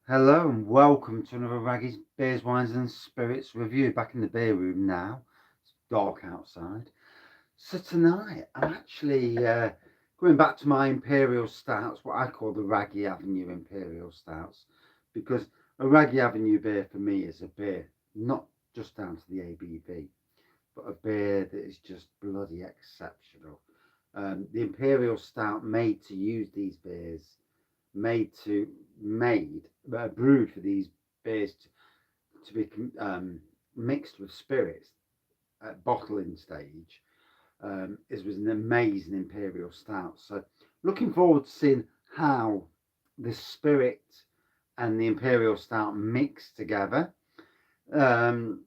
Hello and welcome to another Wraggy's Beers, Wines and Spirits review. Back in the beer room now. It's dark outside. So tonight I'm actually going back to my Imperial Stouts, what I call the Wraggy Avenue Imperial Stouts, because a Wraggy Avenue beer for me is a beer not just down to the ABV, but a beer that is just bloody exceptional. The Imperial Stout made to use these beers, brewed for these beers to be mixed with spirits at bottling stage. It was an amazing Imperial Stout. So looking forward to seeing how the spirit and the Imperial Stout mix together. Um,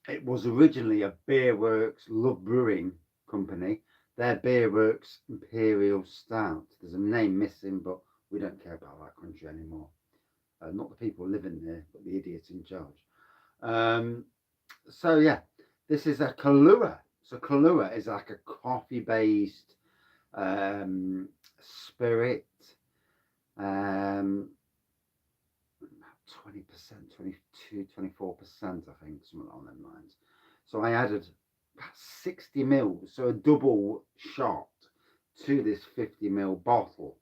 it was originally a Beerworks Love Brewing company. Their Beerworks Imperial Stout. There's a name missing, but we don't care about that country anymore. Not the people living there, but the idiots in charge. Um, so yeah, this is a Kahlua. So Kahlua is like a coffee-based spirit. Um, 20%, 22, 24%, I think, something along them lines. So I added 60 mils, so a double shot to this 50 ml bottle.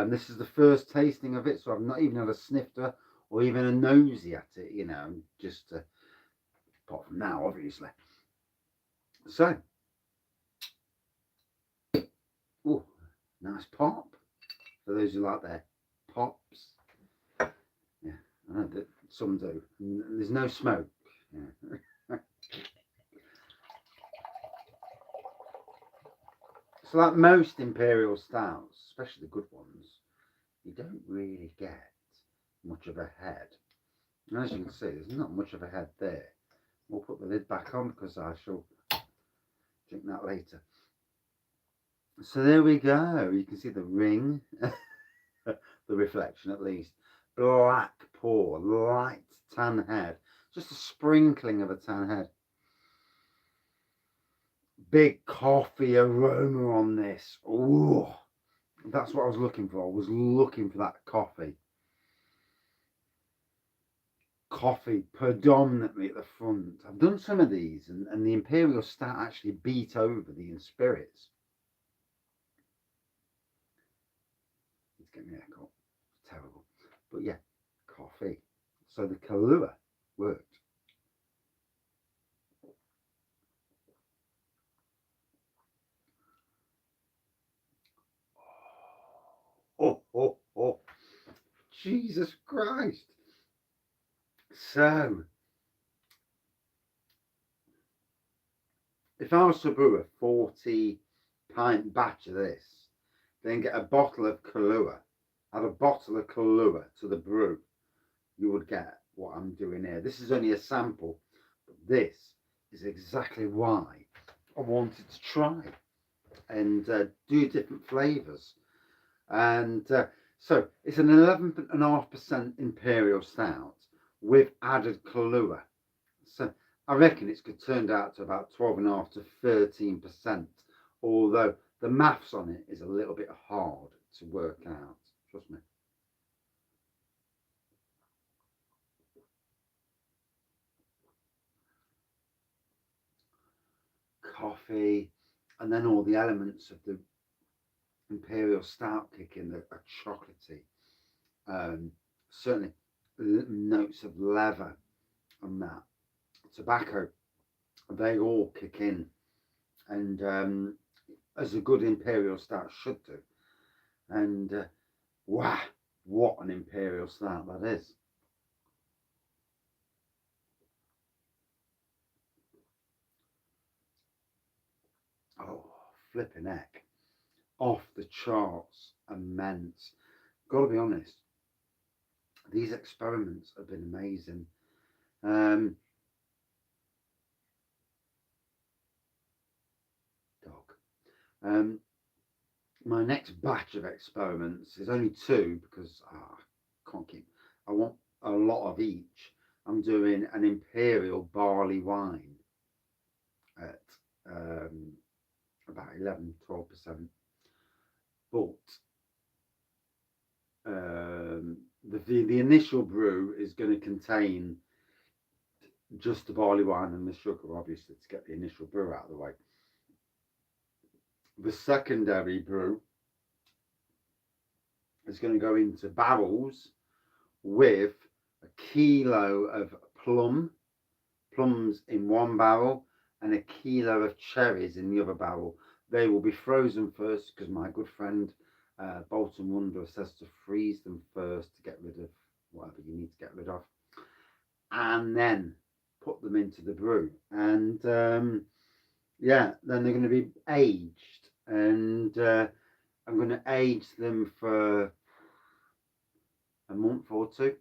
This is the first tasting of it, so I've not even had a snifter or even a nosy at it, just apart from now, obviously. So, oh, nice pop for those who like their pops. Yeah, I know that some do. There's no smoke. Yeah. So, like most Imperial Stouts, especially the good ones, you don't really get much of a head. And as you can see, there's not much of a head there. We'll put the lid back on because I shall drink that later. So there we go. You can see the ring, the reflection at least. Black pour, light tan head. Just a sprinkling of a tan head. Big coffee aroma on this. Ooh, that's what I was looking for. I was looking for that coffee. Coffee predominantly at the front. I've done some of these, and the Imperial Stout actually beat over the spirits. It's getting an echo. It's terrible. But yeah, coffee. So the Kahlua worked. Oh, oh, oh. Jesus Christ. So, if I was to brew a 40 pint batch of this, then get a bottle of Kahlua, add a bottle of Kahlua to the brew, you would get what I'm doing here. This is only a sample, but this is exactly why I wanted to try and do different flavours. And so it's an 11.5% Imperial Stout with added Kahlua. So I reckon it's turned out to about 12.5 to 13%, although the maths on it is a little bit hard to work out. Trust me. Coffee, and then all the elements of the Imperial Stout kick in that are chocolatey. Certainly notes of leather and that. Tobacco, they all kick in. And as a good Imperial Stout should do. And wow, what an Imperial Stout that is. Oh, flipping heck. Off the charts, immense. Gotta be honest, these experiments have been amazing. Um, dog. Um, my next batch of experiments is only two because I can't keep. I want a lot of each. I'm doing an Imperial barley wine at about 11-12%. But the initial brew is going to contain just the barley wine and the sugar, obviously, to get the initial brew out of the way. The secondary brew is going to go into barrels with a kilo of plums in one barrel and a kilo of cherries in the other barrel. They will be frozen first because my good friend Bolton Wanderer says to freeze them first to get rid of whatever you need to get rid of, and then put them into the brew. And yeah, then they're going to be aged, and I'm going to age them for a month or two.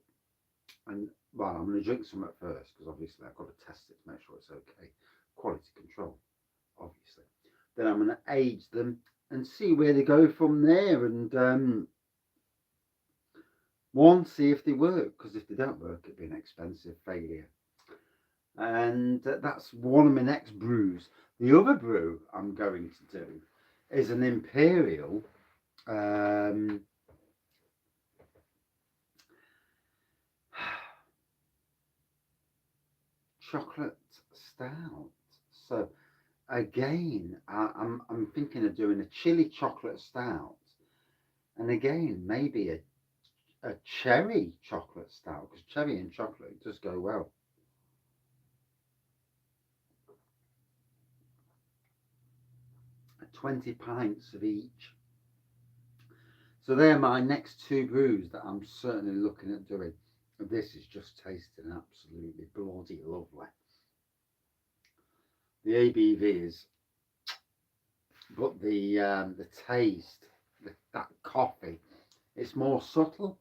And well, I'm going to drink some at first because obviously I've got to test it to make sure it's okay. Quality control, obviously. Then I'm going to age them and see where they go from there. And one, see if they work, because if they don't work, it'd be an expensive failure. And that's one of my next brews. The other brew I'm going to do is an Imperial chocolate stout. So again, I'm thinking of doing a chili chocolate stout, and again maybe a cherry chocolate stout, because cherry and chocolate does go well. 20 pints of each. So they're my next two brews that I'm certainly looking at doing. This is just tasting absolutely bloody lovely. The ABVs, but the taste, that coffee, it's more subtle.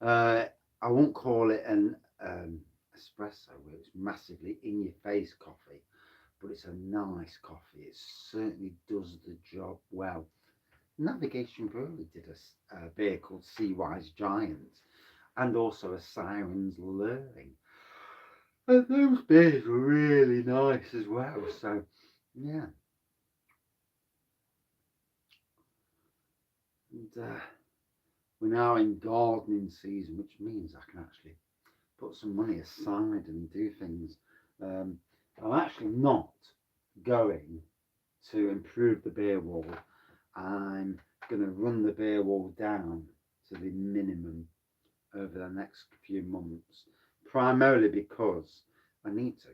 I won't call it an espresso where it's massively in your face coffee, but it's a nice coffee. It certainly does the job well. Navigation Brewery did a beer called Sea Wise Giant and also a Siren's Luring. And those beers were really nice as well. So, yeah. And we're now in gardening season, which means I can actually put some money aside and do things. I'm actually not going to improve the beer wall. I'm going to run the beer wall down to the minimum over the next few months, primarily because I need to,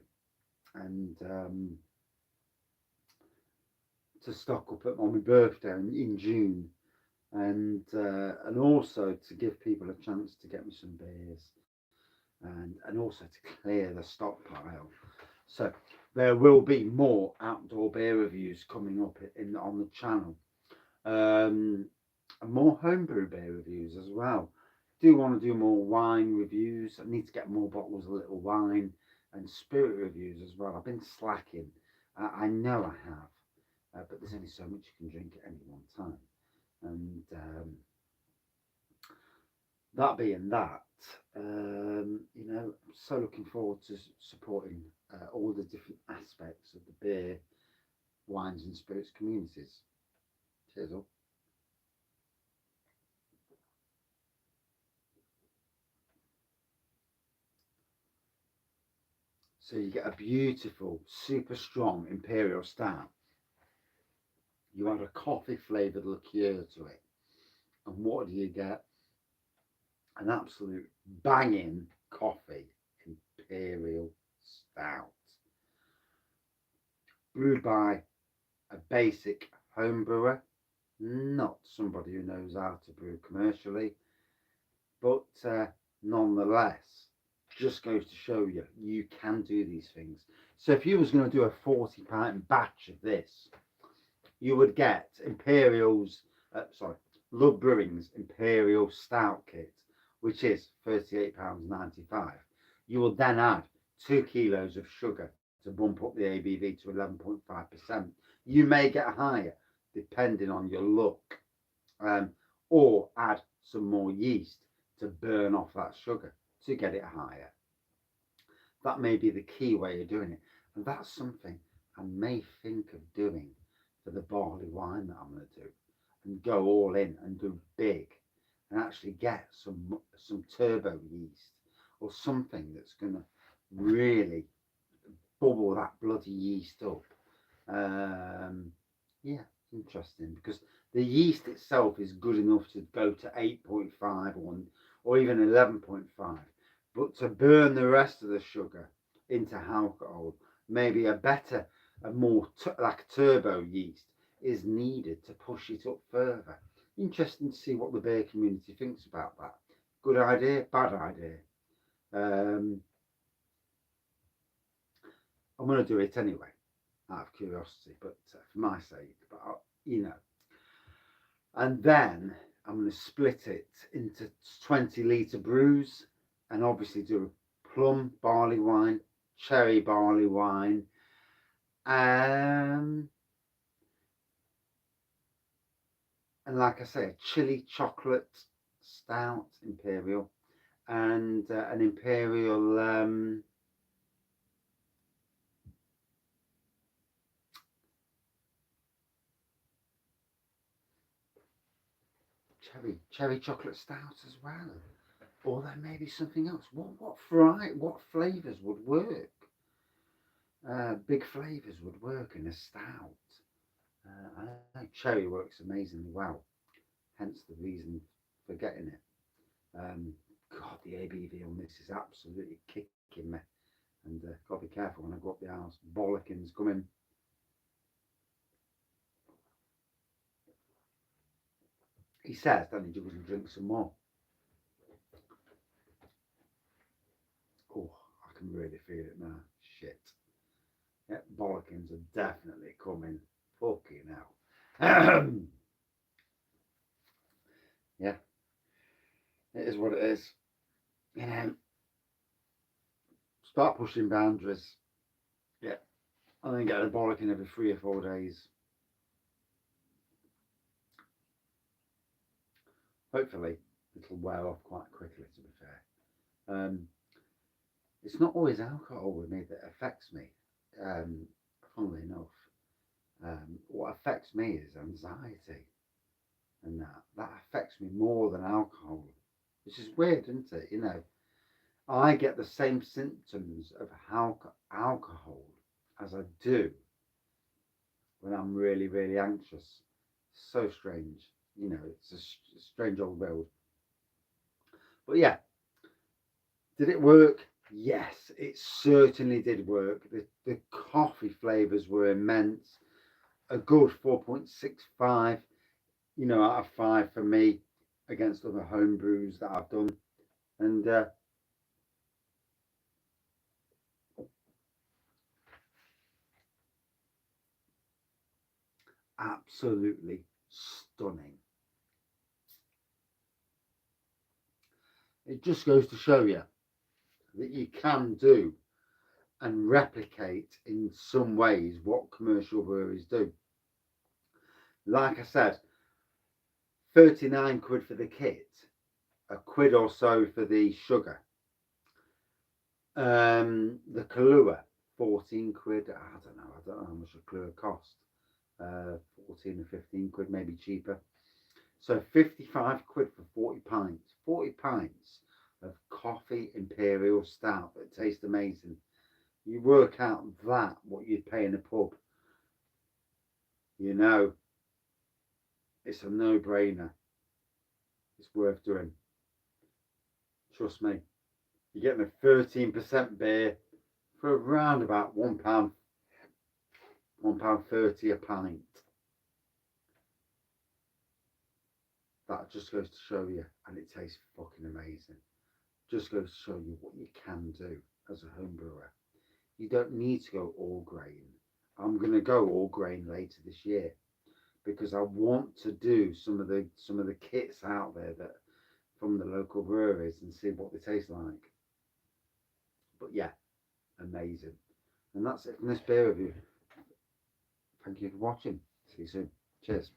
and to stock up on my birthday in June, and also to give people a chance to get me some beers, and also to clear the stockpile. So there will be more outdoor beer reviews coming up on the channel, and more homebrew beer reviews as well. Do want to do more wine reviews. I need to get more bottles of little wine and spirit reviews as well. I've been slacking. I know I have, but there's only so much you can drink at any one time. And that being that, I'm so looking forward to supporting all the different aspects of the beer, wines, and spirits communities. Cheers up. So you get a beautiful, super strong Imperial Stout. You add a coffee flavoured liqueur to it. And what do you get? An absolute banging coffee Imperial Stout. Brewed by a basic home brewer, not somebody who knows how to brew commercially, but nonetheless, just goes to show you, you can do these things. So if you was going to do a 40-pint batch of this, you would get Love Brewing's Imperial Stout kit, which is £38.95. You will then add 2 kilos of sugar to bump up the ABV to 11.5%. You may get higher depending on your luck, or add some more yeast to burn off that sugar to get it higher. That may be the key way of doing it, and that's something I may think of doing for the barley wine that I'm going to do, and go all in and do big. and actually get some turbo yeast or something that's going to really bubble that bloody yeast up. Yeah, interesting, because the yeast itself is good enough to go to 8.5 or even 11.5, but to burn the rest of the sugar into alcohol, maybe a more like a turbo yeast is needed to push it up further. Interesting to see what the beer community thinks about that. Good idea, bad idea. I'm going to do it anyway, out of curiosity, but for my sake. But you know, and then I'm going to split it into 20-litre brews, and obviously do plum barley wine, cherry barley wine, and like I say, a chili chocolate stout imperial, and an imperial cherry chocolate stout as well. Or there may be something else. What flavours would work? Big flavours would work in a stout. I know cherry works amazingly well, hence the reason for getting it. God, the ABV on this is absolutely kicking me, and got to be careful when I go up the house. Bollockins coming. He says, don't he, you can drink some more. Oh, I can really feel it now. Shit. Yeah, bollockins are definitely coming. Fucking hell. Yeah, it is what it is. You know, start pushing boundaries. Yeah, and then get a bollocking every 3 or 4 days. Hopefully, it'll wear off quite quickly, to be fair. It's not always alcohol with me that affects me, funnily enough. What affects me is anxiety, and that affects me more than alcohol, which is weird, isn't it? You know, I get the same symptoms of alcohol as I do when I'm really, really anxious. So strange. You know, it's a strange old world. But yeah, did it work? Yes, it certainly did work. The coffee flavours were immense. A good 4.65, out of 5 for me against other home brews that I've done. And absolutely stunning. It just goes to show you that you can do and replicate in some ways what commercial breweries do. Like I said, 39 quid for the kit, a quid or so for the sugar. The Kahlua, 14 quid. I don't know how much a Kahlua cost. 14 or 15 quid, maybe cheaper. So 55 quid for 40 pints. 40 pints of coffee imperial stout that tastes amazing. You work out that, what you'd pay in a pub. You know, it's a no-brainer. It's worth doing. Trust me. You're getting a 13% beer for around about £1.30 a pint. That just goes to show you, and it tastes fucking amazing. Just goes to show you what you can do as a home brewer. You don't need to go all grain. I'm going to go all grain later this year because I want to do some of the kits out there that from the local breweries and see what they taste like. But yeah, amazing. And that's it from this beer review. Thank you for watching. See you soon. Cheers.